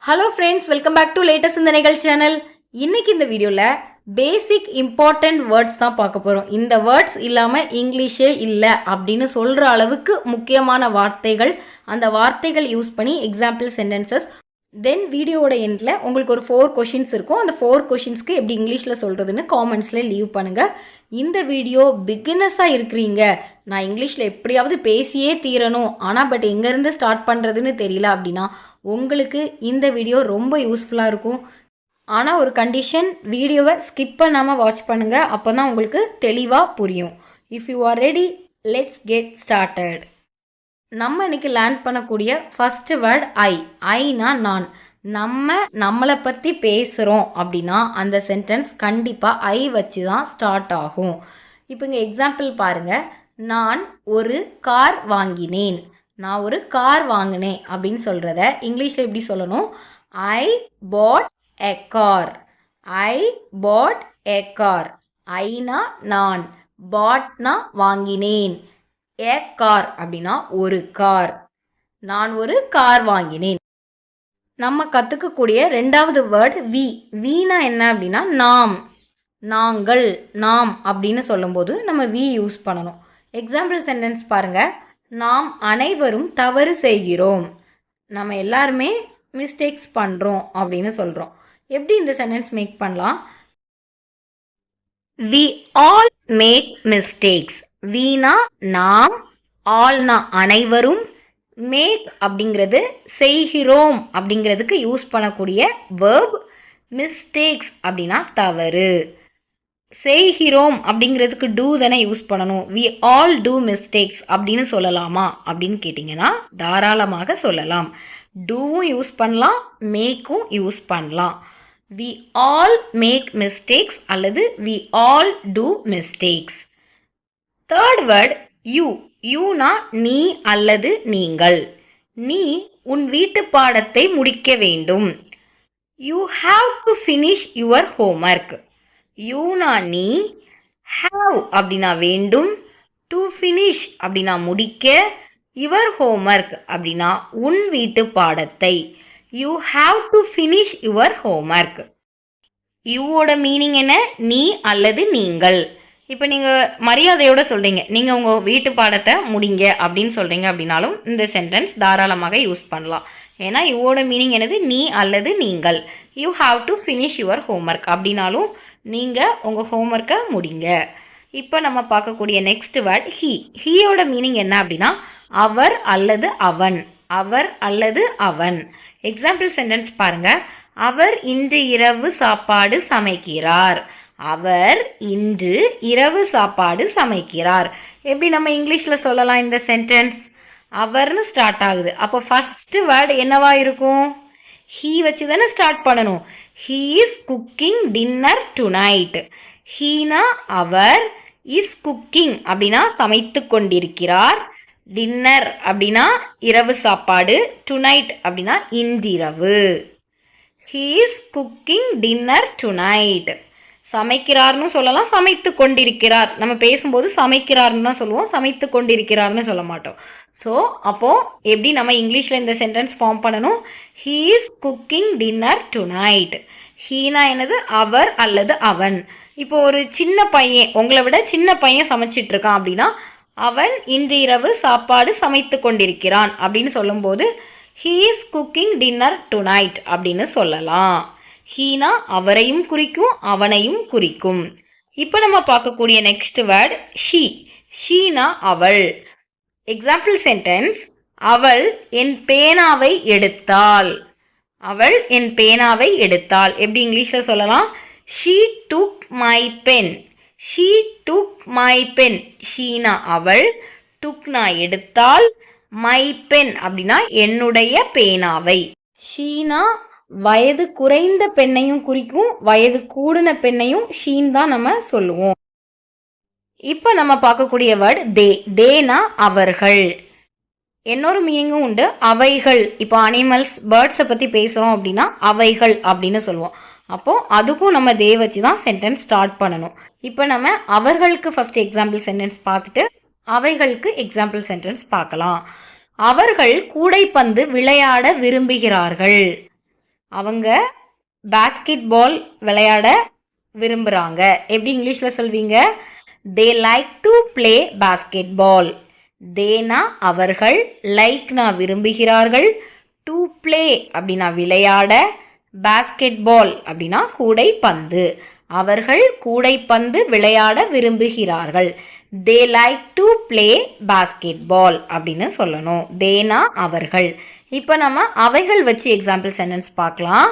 Hello friends, welcome back to latestsinthanaigal channel. இன்னைக்கு இந்த வீடியோவில் பேசிக் இம்பார்ட்டன்ட் வேர்ட்ஸ் தான் பார்க்க போகிறோம். இந்த வேர்ட்ஸ் இல்லாமல் இங்கிலீஷே இல்லை அப்படின்னு சொல்கிற அளவுக்கு முக்கியமான வார்த்தைகள். அந்த வார்த்தைகள் யூஸ் பண்ணி எக்ஸாம்பிள் சென்டென்சஸ். தென் வீடியோவோட எண்டில் உங்களுக்கு ஒரு 4 கொஷின்ஸ் இருக்கும். அந்த 4 கொஷின்ஸ்க்கு எப்படி இங்கிலீஷில் சொல்கிறதுன்னு காமெண்ட்ஸில் லீவ் பண்ணுங்கள். இந்த வீடியோ பிகினர்ஸாக இருக்கிறீங்க, நான் இங்கிலீஷில் எப்படியாவது பேசியே தீரணும், ஆனால் பட் எங்கேருந்து ஸ்டார்ட் பண்ணுறதுன்னு தெரியல அப்படின்னா உங்களுக்கு இந்த வீடியோ ரொம்ப யூஸ்ஃபுல்லாக இருக்கும். ஆனால் ஒரு கண்டிஷன், வீடியோவை ஸ்கிப் பண்ணாமல் வாட்ச் பண்ணுங்கள், அப்போ தான் உங்களுக்கு தெளிவாக புரியும். If you are ready, let's get started. நம்ம இன்னைக்கு லேர்ன் பண்ணக்கூடிய ஃபஸ்ட்டு வேர்ட் ஐ. ஐனா நான். நம்மளை பற்றி பேசுகிறோம் அப்படின்னா அந்த சென்டென்ஸ் கண்டிப்பாக ஐ வச்சு தான் ஸ்டார்ட் ஆகும். இப்போ இங்கே எக்ஸாம்பிள் பாருங்கள். நான் ஒரு கார் வாங்கினேன். நான் ஒரு கார் வாங்கினேன் அப்படின்னு சொல்கிறத இங்கிலீஷில் எப்படி சொல்லணும்? ஐ பாட் a car. I pot a car. Aina நான், பாட்னா வாங்கினேன், எ கார் அப்படின்னா ஒரு கார். நான் ஒரு கார் வாங்கினேன். நம்ம கற்றுக்கக்கூடிய ரெண்டாவது வேர்ட் வி. வீனா என்ன அப்படின்னா நாம், நாங்கள், நாம் அப்படின்னு சொல்லும்போது நம்ம வி யூஸ் பண்ணணும். எக்ஸாம்பிள் சென்டென்ஸ் பாருங்கள். நாம் அனைவரும் தவறு செய்கிறோம். நம்ம எல்லாருமே மிஸ்டேக்ஸ் பண்ணுறோம் அப்படின்னு சொல்கிறோம். எப்படி இந்த சென்டென்ஸ் மேக் பண்ணலாம்? We all make mistakes. வீணா நாம், ஆல்னா அனைவரும், மேக் அப்படிங்கிறது செய்கிறோம் அப்படிங்கிறதுக்கு யூஸ் பண்ணக்கூடிய வேர்ப். மிஸ்டேக்ஸ் அப்படின்னா தவறு. செய்கிறோம் அப்படிங்கிறதுக்கு டூ தானே யூஸ் பண்ணணும். வி ஆல் டூ மிஸ்டேக்ஸ் அப்படின்னு சொல்லலாமா அப்படின்னு கேட்டிங்கன்னா தாராளமாக சொல்லலாம். டூவும் யூஸ் பண்ணலாம், மேக்கும் யூஸ் பண்ணலாம். வி ஆல் மேக் மிஸ்டேக்ஸ் அல்லது we all do mistakes. Third word you. யூனா நீ அல்லது நீங்கள். நீ உன் வீட்டு பாடத்தை முடிக்க வேண்டும். You have to finish your homework. யூனா நீ, ஹாவ் அப்படின்னா வேண்டும், டு ஃபினிஷ் அப்படின்னா முடிக்க, யுவர் ஹோம்ஒர்க் அப்படின்னா உன் வீட்டு பாடத்தை. You have to finish your homework. யூவோட மீனிங் என்ன? நீ அல்லது நீங்கள். இப்போ நீங்கள் மரியாதையோடு சொல்கிறீங்க, நீங்கள் உங்கள் வீட்டு பாடத்தை முடிங்க அப்படின்னு சொல்கிறீங்க அப்படின்னாலும் இந்த சென்டென்ஸ் தாராளமாக யூஸ் பண்ணலாம். ஏன்னா யூவோட மீனிங் என்னது? நீ அல்லது நீங்கள். You have to finish your homework அப்படின்னாலும் நீங்கள் உங்கள் ஹோம்ஒர்க்கை முடிங்க. இப்போ நம்ம பார்க்கக்கூடிய நெக்ஸ்ட் வேர்ட் ஹீ. ஹீயோட மீனிங் என்ன அப்படின்னா அவர் அல்லது அவன். அவர் அல்லது அவன். எக்ஸாம்பிள் சென்டென்ஸ் பாருங்கள். அவர் இன்று இரவு சாப்பாடு சமைக்கிறார். அவர் இன்று இரவு சாப்பாடு சமைக்கிறார். எப்படி நம்ம இங்கிலீஷில் சொல்லலாம் இந்த சென்டென்ஸ்? அவர்னு ஸ்டார்ட் ஆகுது. அப்போ ஃபஸ்ட்டு வேர்டு என்னவா இருக்கும்? ஹீ வச்சு தானே ஸ்டார்ட் பண்ணணும். He is cooking dinner tonight. ஹீனா அவர், இஸ் குக்கிங் அப்படின்னா சமைத்து கொண்டிருக்கிறார், டின்னர் அப்படின்னா இரவு சாப்பாடு, டுநைட் அப்படின்னா இன்றிரவு. He is cooking dinner tonight. சமைக்கிறார்னு சொல்லலாம், சமைத்து கொண்டிருக்கிறார். நம்ம பேசும்போது சமைக்கிறார்னு தான் சொல்லுவோம், சமைத்து கொண்டிருக்கிறார்னு சொல்ல மாட்டோம். ஸோ அப்போது எப்படி நம்ம இங்கிலீஷில் இந்த சென்டென்ஸ் ஃபார்ம் பண்ணணும்? He is cooking dinner tonight. Heena என்னது? அவர் அல்லது அவன். இப்போ ஒரு சின்ன பையன், உங்களை விட சின்ன பையன் சமைச்சிட்ருக்கான் அப்படின்னா அவன் இன்று இரவு சாப்பாடு சமைத்து கொண்டிருக்கிறான் அப்படின்னு சொல்லும்போது he is cooking dinner tonight அப்படின்னு சொல்லலாம். ஹீனா அவரையும் குறிக்கும், அவனையும் குறிக்கும். இப்போ நம்ம பார்க்கக்கூடிய நெக்ஸ்ட் வேர்ட் ஷீ. ஷீனா அவள். Example sentence. அவள் என் பேனாவை எடுத்தாள். அவள் என் பேனாவை எடுத்தாள். எப்படி இங்கிலீஷில் சொல்லலாம்? She took my pen. She took my pen. ஷீனா அவள், டுக்னா எடுத்தாள், மை பென் அப்படின்னா என்னுடைய பேனாவை. ஷீனா வயது குறைந்த பெண்ணையும் குறிக்கும், வயது கூடின பெண்ணையும் ஷீன் தான் நம்ம சொல்லுவோம். இப்போ நம்ம பார்க்கக்கூடிய வேர்ட் தே. தேனா அவர்கள். இன்னொரு மீனிங்கும் உண்டு, அவைகள். இப்போ அனிமல்ஸ், பேர்ட்ஸை பற்றி பேசுகிறோம் அப்படின்னா அவைகள் அப்படின்னு சொல்லுவோம். அப்போது அதுக்கும் நம்ம தே வச்சு தான் சென்டென்ஸ் ஸ்டார்ட் பண்ணணும். இப்போ நம்ம அவர்களுக்கு ஃபஸ்ட் எக்ஸாம்பிள் சென்டென்ஸ் பார்த்துட்டு அவைகளுக்கு எக்ஸாம்பிள் சென்டென்ஸ் பார்க்கலாம். அவர்கள் கூடைப்பந்து விளையாட விரும்புகிறார்கள். அவங்க பாஸ்கெட் பால் விளையாட விரும்புகிறாங்க. எப்படி இங்கிலீஷில் சொல்வீங்க? They like to play basketball. தேனா அவர்கள், லைக்னா விரும்புகிறார்கள், டு ப்ளே அப்படின்னா விளையாட, பாஸ்கெட் பால் அப்படின்னா கூடைப்பந்து. அவர்கள் கூடைப்பந்து விளையாட விரும்புகிறார்கள். They like to play basketball அப்படின்னு சொல்லணும். தேனா அவர்கள். இப்போ நம்ம அவைகள் வச்சு எக்ஸாம்பிள் சென்டென்ஸ் பார்க்கலாம்.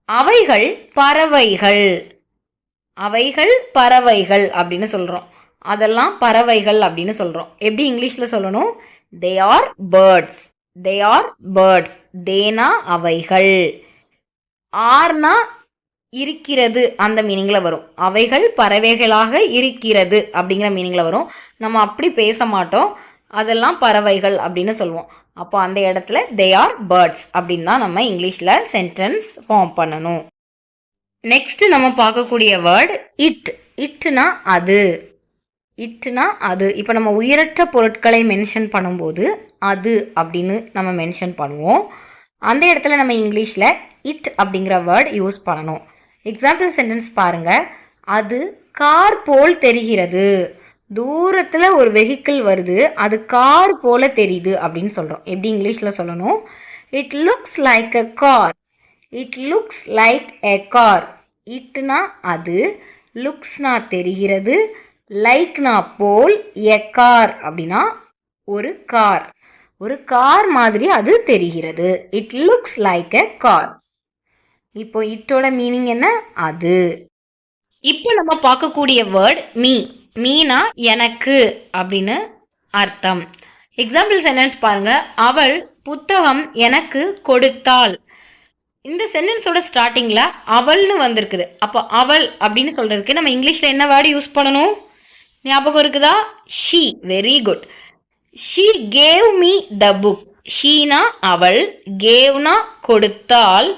அவைகள் பறவைகள். அவைகள் பறவைகள் அப்படின்னு சொல்கிறோம். அதெல்லாம் பறவைகள் அப்படின்னு சொல்கிறோம். எப்படி இங்கிலீஷில் சொல்லணும்? They are birds. They are birds. தேனா அவைகள். ஆர்னா இருக்கிறது அந்த மீனிங்கில் வரும். அவைகள் பறவைகளாக இருக்கிறது அப்படிங்கிற மீனிங்கில் வரும். நம்ம அப்படி பேச மாட்டோம். அதெல்லாம் பறவைகள் அப்படின்னு சொல்லுவோம். அப்போ அந்த இடத்துல தே ஆர் பேர்ட்ஸ் அப்படின்னு தான் நம்ம இங்கிலீஷில் சென்டென்ஸ் ஃபார்ம் பண்ணணும். நெக்ஸ்ட் நம்ம பார்க்கக்கூடிய வேர்ட் இட். இட்னா அது. இட்னா அது. இப்போ நம்ம உயிரற்ற பொருட்களை மென்ஷன் பண்ணும்போது அது அப்படின்னு நம்ம மென்ஷன் பண்ணுவோம். அந்த இடத்துல நம்ம இங்கிலீஷில் இட் அப்படிங்கிற வேர்ட் யூஸ் பண்ணணும். எக்ஸாம்பிள் சென்டென்ஸ் பாருங்கள். அது கார் போல் தெரிகிறது. தூரத்தில் ஒரு வெஹிக்கிள் வருது, அது கார் போல தெரியுது அப்படின்னு சொல்கிறோம். எப்படி இங்கிலீஷில் சொல்லணும்? It looks like a car. It looks like a car. இட்னா அது, லுக்ஸ்னா தெரிகிறது, லைக்னா போல், எ கார் அப்படின்னா ஒரு கார். ஒரு கார் மாதிரி அது தெரிகிறது. It looks like a car. இப்போ இட்டோட மீனிங் என்ன? அது. இப்போ நம்ம பார்க்கக்கூடிய வேர்ட் மீ. மீனா எனக்கு அப்படின்னு அர்த்தம். எக்ஸாம்பிள் சென்டென்ஸ் பாருங்க. அவள் புத்தகம் எனக்கு கொடுத்தாள். இந்த சென்டென்ஸோட ஸ்டார்டிங்கில் அவள்னு வந்திருக்குது. அப்போ அவள் அப்படின்னு சொல்கிறதுக்கு நம்ம இங்கிலீஷில் என்ன வேர்டு யூஸ் பண்ணணும்? ஞாபகம் இருக்குதா? She. Very good. She gave me the book. Sheena அவள், கேவ்னா கொடுத்தால்,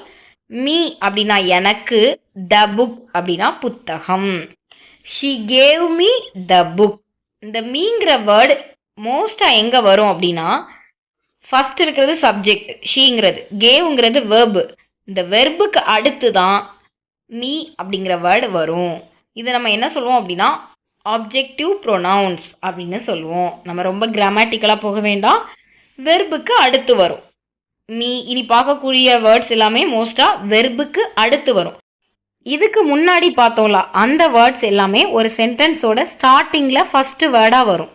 மீ அப்படின்னா எனக்கு, த புக் அப்படின்னா புத்தகம். She gave me the book. இந்த மீங்கிற வேர்டு மோஸ்ட்டாக எங்கே வரும் அப்படின்னா, ஃபர்ஸ்ட் இருக்கிறது சப்ஜெக்ட் ஷீங்கிறது, கேவுங்கிறது வெர்பு. இந்த வெர்புக்கு அடுத்து தான் மீ அப்படிங்கிற வேர்டு வரும். இதை நம்ம என்ன சொல்லுவோம் அப்படின்னா ஆப்ஜெக்டிவ் ப்ரொனவுன்ஸ் அப்படின்னு சொல்லுவோம். நம்ம ரொம்ப கிராமட்டிக்கலாக போக வேண்டாம். வெர்புக்கு அடுத்து வரும் மீ. இனி பார்க்கக்கூடிய வேர்ட்ஸ் எல்லாமே மோஸ்ட்டாக வெர்புக்கு அடுத்து வரும். இதுக்கு முன்னாடி பார்த்தோம்ல அந்த வேர்ட்ஸ் எல்லாமே ஒரு சென்டென்ஸோட ஸ்டார்டிங்கில் ஃபஸ்ட்டு வேர்டாக வரும்.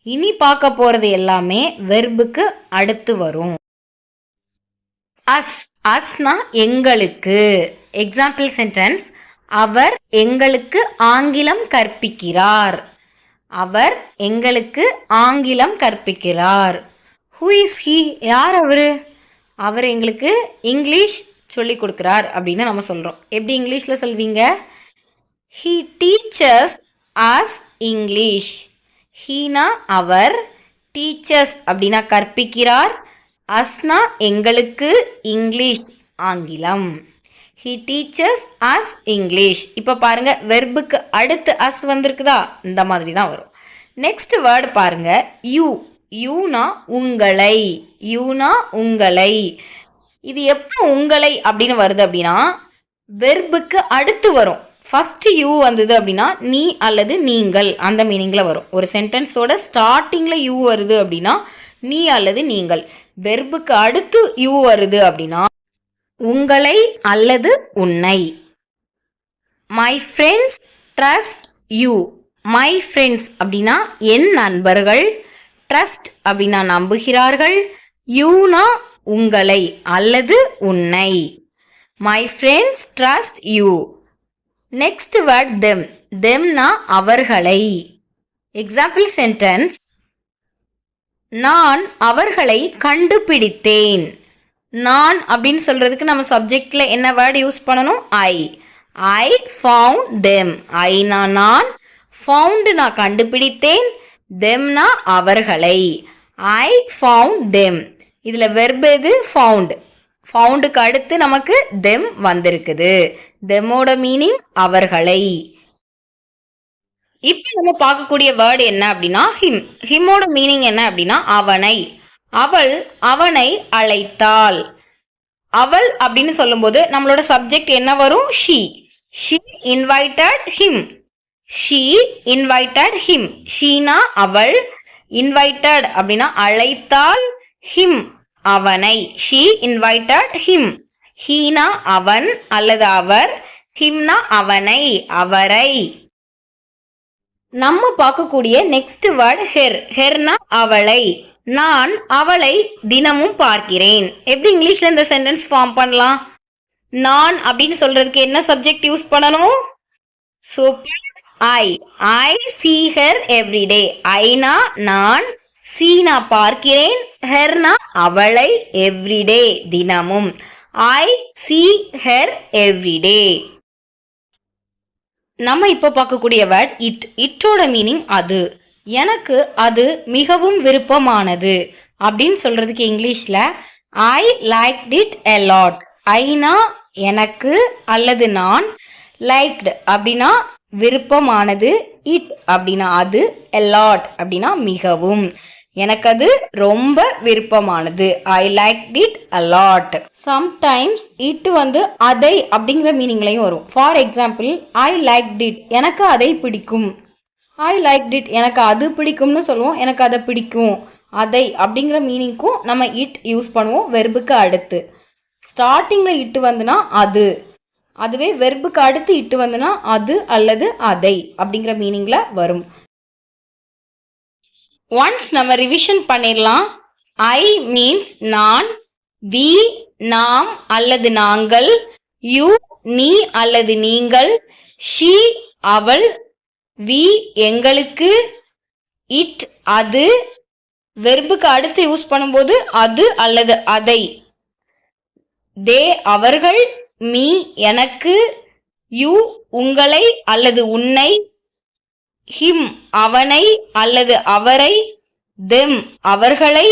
இனி பார்க்க போகிறது எல்லாமே வெர்புக்கு அடுத்து வரும். அஸ். அஸ்னா எங்களுக்கு. Example sentence. அவர் எங்களுக்கு ஆங்கிலம் கற்பிக்கிறார். அவர் எங்களுக்கு ஆங்கிலம் கற்பிக்கிறார். Who is he? யார் அவர்? அவர் எங்களுக்கு இங்கிலீஷ் சொல்லி கொடுக்குறார் அப்படின்னு நம்ம சொல்கிறோம். எப்படி இங்கிலீஷில் சொல்வீங்க? He teaches us English. ஹீனா அவர், டீச்சர்ஸ் அப்படின்னா கற்பிக்கிறார், அஸ்னா எங்களுக்கு, இங்கிலீஷ் ஆங்கிலம். He teaches us English. இப்போ பாருங்க வெர்புக்கு அடுத்து அஸ் வந்திருக்குதா? இந்த மாதிரி தான் வரும். நெக்ஸ்ட் வேர்டு பாருங்க யூ. யூனா உங்களை. யூனா உங்களை. இது எப்போ உங்களை அப்படின்னு வருது அப்படின்னா வெர்புக்கு அடுத்து வரும். ஃபர்ஸ்ட் யூ வந்தது அப்படின்னா நீ அல்லது நீங்கள் அந்த மீனிங்கில் வரும். ஒரு சென்டென்ஸோட ஸ்டார்டிங்கில் யூ வருது அப்படின்னா நீ அல்லது நீங்கள். வெர்புக்கு அடுத்து யூ வருது அப்படின்னா உங்களை அல்லது உன்னை. My friends trust you. My friends அப்படின்னா என் நண்பர்கள், ட்ரஸ்ட் அப்படின்னா நம்புகிறார்கள், யூனா உங்களை அல்லது உன்னை. My friends trust you. Next word them. தெம்னா அவர்களை. Example sentence. நான் அவர்களை கண்டுபிடித்தேன். நான் அப்படின்னு சொல்கிறதுக்கு நம்ம சப்ஜெக்டில் என்ன வேர்டு யூஸ் பண்ணணும்? ஐ. I found them. ஐனா நான், ஃபவுண்டு நான் கண்டுபிடித்தேன், தெம்னா அவர்களை. I found them. இதில் வெர்பு எது? ஃபவுண்ட். ஃபவுண்டுக்கு அடுத்து நமக்கு தெம் வந்திருக்குது. தெம்மோட மீனிங் அவர்களை. இப்போ நம்ம பார்க்கக்கூடிய வேர்டு என்ன அப்படின்னா ஹிம். ஹிம்மோட மீனிங் என்ன அப்படின்னா அவனை. அவள் அவனை அழைத்தாள். அவள் அப்படின்னு சொல்லும்போது நம்மளோட சப்ஜெக்ட் என்ன வரும்? She. She invited him. She invited him. Sheena அவள், இன்வைட்டட் அப்படின்னா அழைத்தாள், ஹிம் அவனை. She invited him. ஹீனா அவன் அல்லது அவர், ஹிம்னா அவனை அவரை. நம்ம பார்க்கக்கூடிய நெக்ஸ்ட் வேர்ட் ஹெர். ஹெர்னா அவளை. நான் அவளை தினமும் பார்க்கிறேன். எப்படி இங்கிலீஷ்ல இந்த சென்டென்ஸ் ஃபார்ம் பண்ணலாம்? நான் அப்படின்னு சொல்றதுக்கு என்ன சப்ஜெக்ட் யூஸ் பண்ணணும்? சூப்பர். ஐ. ஐ see her every day. Aina நான், சீனா பார்க்கிறேன், ஹெர்னா அவளை, எவ்ரிடே தினமும். ஐ see her every day. நம்ம இப்போ பார்க்கக்கூடிய வேர்ட் இட். இட்டோட மீனிங் அது. எனக்கு அது மிகவும் விருப்பமானது அப்படின்னு சொல்றதுக்கு இங்கிலீஷ்ல ஐ liked it a lot. Aina எனக்கு அல்லது நான், லைக்டு அப்படின்னா விருப்பமானது, இட் அப்படின்னா அது, a lot அப்படின்னா மிகவும். எனக்கு அது ரொம்ப விருப்பமானது. I liked it a lot. Sometimes it அதை அப்படிங்கிற மீனிங்லையும் வரும். For example I liked it, எனக்கு அதை பிடிக்கும். ஐ லைக்ட் இட், எனக்கு அது பிடிக்கும்னு சொல்லுவோம். எனக்கு அதை பிடிக்கும். அதை அப்படிங்கிற மீனிங்க்கும் நம்ம இட் யூஸ் பண்ணுவோம் வெர்புக்கு அடுத்து. ஸ்டார்டிங்கில் இட்டு வந்துன்னா அது, அதுவே வெர்புக்கு அடுத்து இட்டு வந்துன்னா அது அல்லது அதை அப்படிங்கிற மீனிங்கில் வரும். ஒன்ஸ் நம்ம ரிவிஷன் பண்ணிடலாம். ஐ மீன்ஸ் நான், வி நாம் அல்லது நாங்கள், யூ நீ அல்லது நீங்கள், ஷீ அவள், வி எங்களுக்கு, இட் அது, வெர்புக்கு அடுத்து யூஸ் பண்ணும்போது அது அல்லது அதை, தே அவர்கள், மீ எனக்கு, யூ உங்களை அல்லது உன்னை, ஹிம் அவனை அல்லது அவரை, தெம் அவர்களை,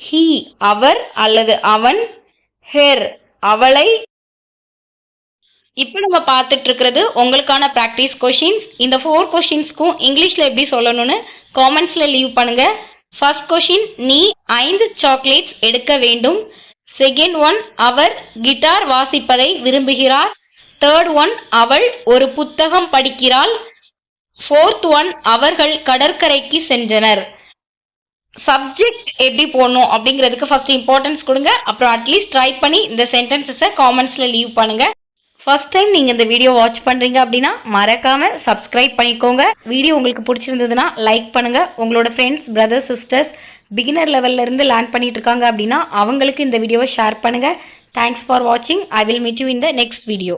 ஹீ அவர் அல்லது அவன், ஹெர் அவளை. இப்போ நம்ம பார்த்துட்டு இருக்கிறது உங்களுக்கான ப்ராக்டிஸ் கொஷின்ஸ். இந்த 4 கொஷின்ஸ்க்கும் இங்கிலீஷில் எப்படி சொல்லணும்னு காமெண்ட்ஸில் லீவ் பண்ணுங்க. ஃபர்ஸ்ட் கொஷின், நீ 5 சாக்லேட்ஸ் எடுக்க வேண்டும். செகண்ட் ஒன், அவர் கிட்டார் வாசிப்பதை விரும்புகிறார். தேர்ட் ஒன், அவள் ஒரு புத்தகம் படிக்கிறாள். ஃபோர்த் ஒன், அவர்கள் கடற்கரைக்கு சென்றனர். சப்ஜெக்ட் எப்படி போடணும் அப்படிங்கிறதுக்கு ஃபர்ஸ்ட் இம்பார்ட்டன்ஸ் கொடுங்க. அப்புறம் அட்லீஸ்ட் ட்ரை பண்ணி இந்த சென்டென்சஸை காமெண்ட்ஸில் லீவ் பண்ணுங்க. ஃபர்ஸ்ட் டைம் நீங்கள் இந்த வீடியோ வாட்ச் பண்ணுறீங்க அப்படின்னா மறக்காமல் சப்ஸ்கிரைப் பண்ணிக்கோங்க. வீடியோ உங்களுக்கு பிடிச்சிருந்ததுன்னா லைக் பண்ணுங்கள். உங்களோட ஃப்ரெண்ட்ஸ், பிரதர்ஸ், சிஸ்டர்ஸ் பிகினர் லெவலில் இருந்து லேர்ன் பண்ணிட்டு இருக்காங்க அப்படின்னா அவங்களுக்கு இந்த வீடியோவை ஷேர் பண்ணுங்கள். தேங்க்ஸ் ஃபார் வாட்சிங். I will meet you in the next video.